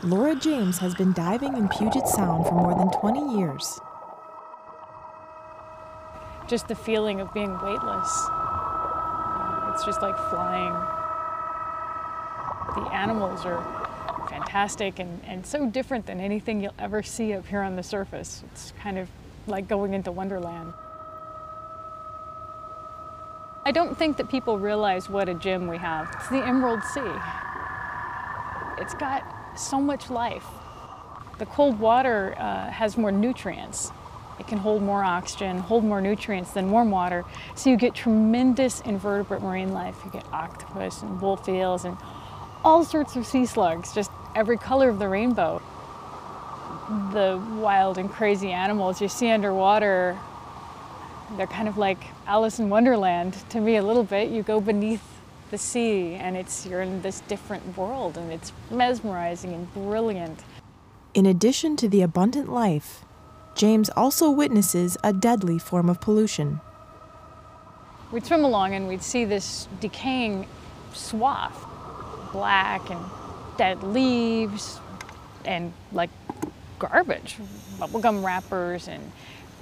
Laura James has been diving in Puget Sound for more than 20 years. Just the feeling of being weightless. It's just like flying. The animals are fantastic and so different than anything you'll ever see up here on the surface. It's kind of like going into Wonderland. I don't think that people realize what a gem we have. It's the Emerald Sea. It's got so much life. The cold water has more nutrients. It can hold more oxygen, hold more nutrients than warm water. So you get tremendous invertebrate marine life. You get octopus and wolf eels and all sorts of sea slugs, just every color of the rainbow. The wild and crazy animals you see underwater, they're kind of like Alice in Wonderland to me a little bit. You go beneath the sea and you're in this different world, and it's mesmerizing and brilliant. In addition to the abundant life, James also witnesses a deadly form of pollution. We'd swim along and we'd see this decaying swath, black and dead leaves and like garbage, bubblegum wrappers and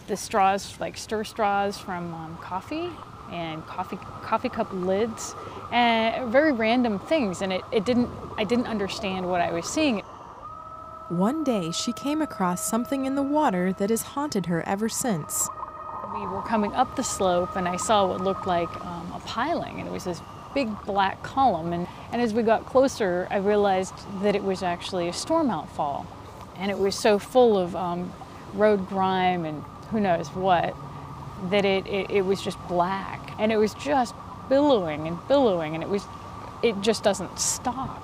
the straws, like stir straws from coffee and coffee cup lids, and very random things. And I didn't understand what I was seeing. One day she came across something in the water that has haunted her ever since. We were coming up the slope and I saw what looked like a piling, and it was this big black column. And as we got closer, I realized that it was actually a storm outfall. And it was so full of road grime and who knows what, that it was just black. And it was just billowing and billowing, and it just doesn't stop.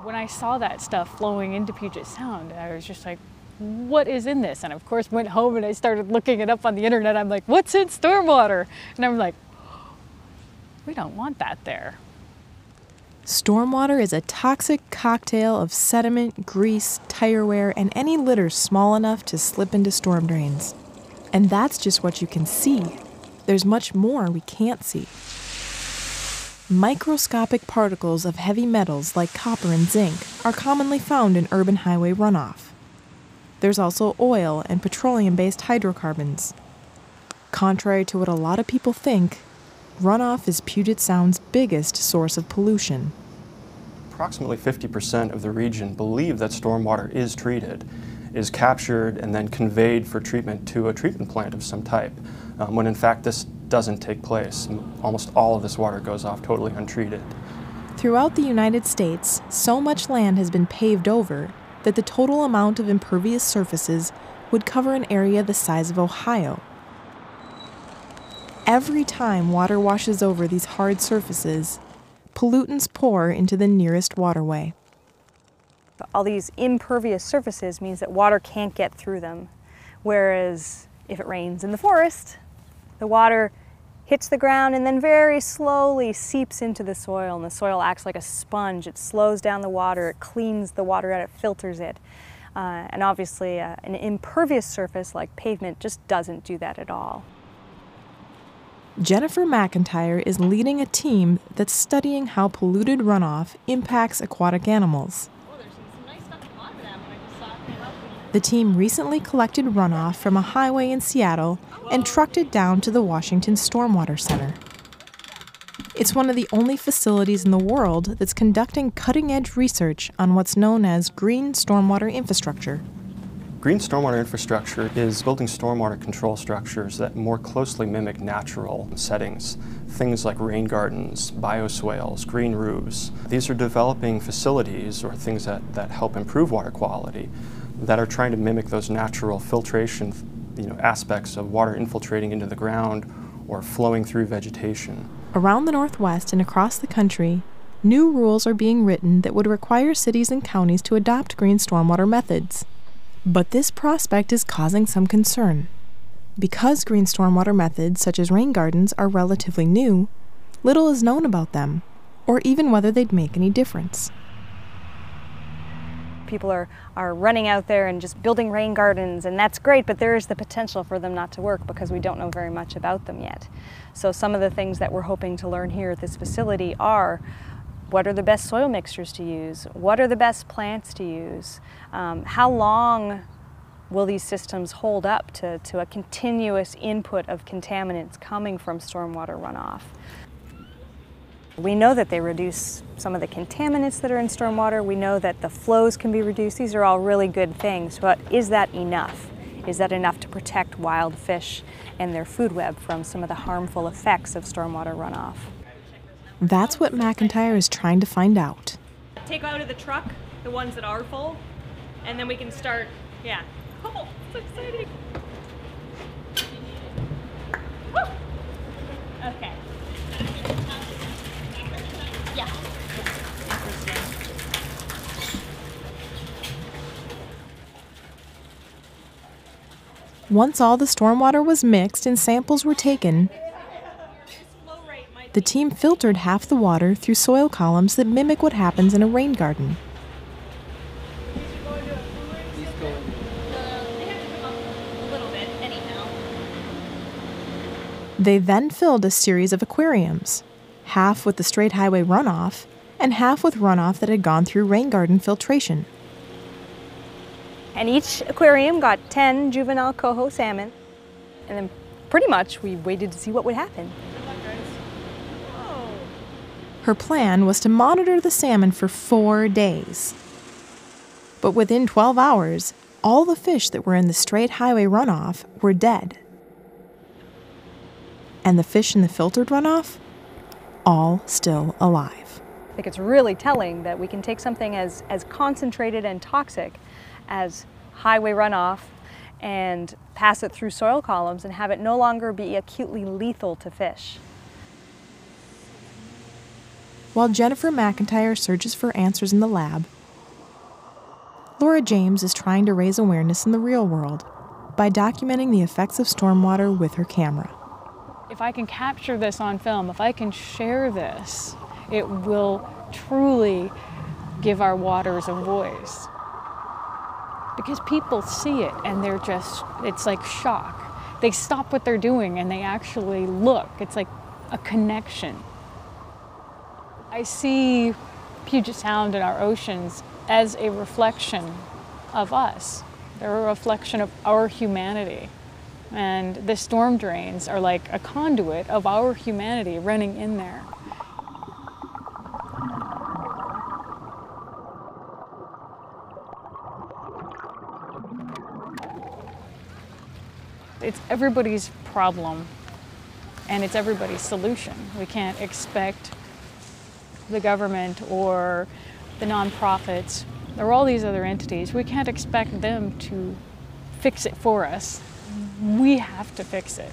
When I saw that stuff flowing into Puget Sound, I was just like, what is in this? And of course went home and I started looking it up on the internet. I'm like, what's in stormwater? And I'm like, we don't want that there. Stormwater is a toxic cocktail of sediment, grease, tire wear, and any litter small enough to slip into storm drains. And that's just what you can see. There's much more we can't see. Microscopic particles of heavy metals like copper and zinc are commonly found in urban highway runoff. There's also oil and petroleum-based hydrocarbons. Contrary to what a lot of people think, runoff is Puget Sound's biggest source of pollution. Approximately 50% of the region believe that stormwater is treated, is captured and then conveyed for treatment to a treatment plant of some type, when in fact this doesn't take place. Almost all of this water goes off totally untreated. Throughout the United States, so much land has been paved over that the total amount of impervious surfaces would cover an area the size of Ohio. Every time water washes over these hard surfaces, pollutants pour into the nearest waterway. All these impervious surfaces means that water can't get through them, whereas if it rains in the forest, the water hits the ground and then very slowly seeps into the soil, and the soil acts like a sponge. It slows down the water, it cleans the water out, it filters it. And obviously an impervious surface like pavement just doesn't do that at all. Jennifer McIntyre is leading a team that's studying how polluted runoff impacts aquatic animals. The team recently collected runoff from a highway in Seattle and trucked it down to the Washington Stormwater Center. It's one of the only facilities in the world that's conducting cutting-edge research on what's known as green stormwater infrastructure. Green stormwater infrastructure is building stormwater control structures that more closely mimic natural settings. Things like rain gardens, bioswales, green roofs. These are developing facilities or things that help improve water quality that are trying to mimic those natural filtration aspects of water infiltrating into the ground or flowing through vegetation. Around the Northwest and across the country, new rules are being written that would require cities and counties to adopt green stormwater methods. But this prospect is causing some concern. Because green stormwater methods such as rain gardens are relatively new, little is known about them, or even whether they'd make any difference. People are running out there and just building rain gardens, and that's great, but there is the potential for them not to work because we don't know very much about them yet. So some of the things that we're hoping to learn here at this facility are What are the best soil mixtures to use? What are the best plants to use? How long will these systems hold up to a continuous input of contaminants coming from stormwater runoff? We know that they reduce some of the contaminants that are in stormwater. We know that the flows can be reduced. These are all really good things, but is that enough? Is that enough to protect wild fish and their food web from some of the harmful effects of stormwater runoff? That's what McIntyre is trying to find out. Take out of the truck the ones that are full, and then we can start, yeah. Oh, so exciting. Woo! Okay. Yeah. Once all the stormwater was mixed and samples were taken, the team filtered half the water through soil columns that mimic what happens in a rain garden. They then filled a series of aquariums, half with the straight highway runoff and half with runoff that had gone through rain garden filtration. And each aquarium got 10 juvenile coho salmon, and then pretty much we waited to see what would happen. Her plan was to monitor the salmon for 4 days. But within 12 hours, all the fish that were in the straight highway runoff were dead. And the fish in the filtered runoff, all still alive. I think it's really telling that we can take something as concentrated and toxic as highway runoff and pass it through soil columns and have it no longer be acutely lethal to fish. While Jennifer McIntyre searches for answers in the lab, Laura James is trying to raise awareness in the real world by documenting the effects of stormwater with her camera. If I can capture this on film, if I can share this, it will truly give our waters a voice. Because people see it and they're just, it's like shock. They stop what they're doing and they actually look. It's like a connection. I see Puget Sound and our oceans as a reflection of us. They're a reflection of our humanity. And the storm drains are like a conduit of our humanity running in there. It's everybody's problem and it's everybody's solution. We can't expect the government or the nonprofits or all these other entities, we can't expect them to fix it for us. We have to fix it.